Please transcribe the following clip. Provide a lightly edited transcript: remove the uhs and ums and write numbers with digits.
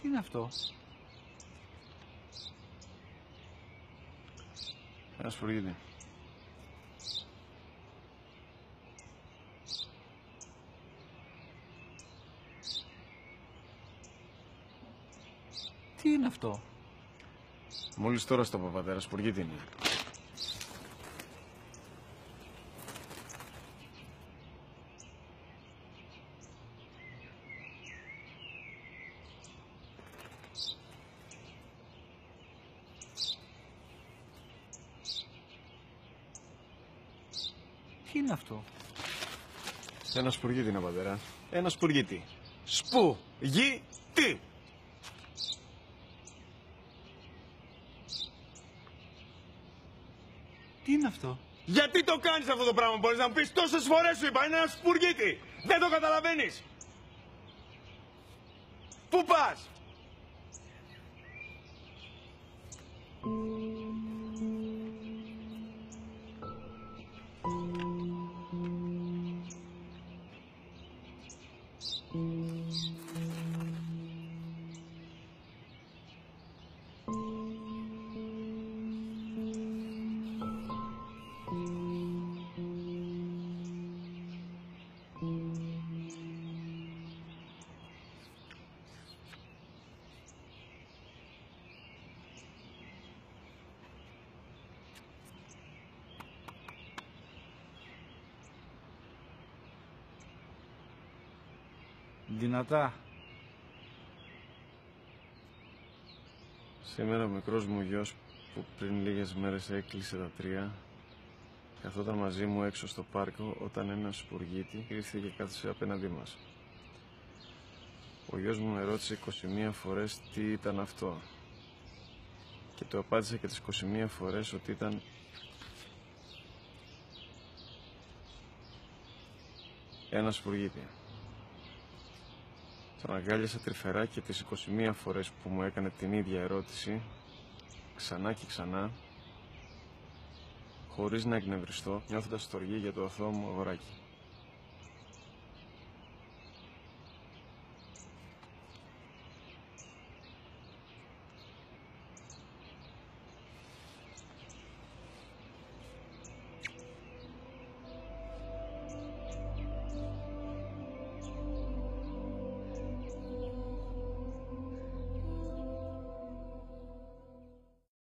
Τι είναι αυτό? Ένα σπουργίτη. Τι είναι αυτό? Μόλις τώρα στο πατέρα, σπουργίτη είναι. Τι είναι αυτό? Ένα σπουργίτη είναι, πατέρα. Ένα σπουργίτη. Σπου-γι-τι! Τι είναι αυτό? Γιατί το κάνεις αυτό το πράγμα, μπορείς να μου πεις? Τόσες φορές σου είπα, είναι ένα σπουργίτη! Δεν το καταλαβαίνεις! Πού πας? Δυνατά. Σήμερα ο μικρός μου γιος που πριν λίγες μέρες έκλεισε τα 3 καθόταν μαζί μου έξω στο πάρκο όταν ένας σπουργίτη ήρθε και κάθισε απέναντί μας. Ο γιος μου με ρώτησε 21 φορές τι ήταν αυτό και του απάντησα και τις 21 φορές ότι ήταν ένα σπουργίτη. Τον αγκάλιασα τρυφερά και τις 21 φορές που μου έκανε την ίδια ερώτηση, ξανά και ξανά, χωρίς να εκνευριστώ, νιώθοντας στοργή για το αθώο μου αγοράκι.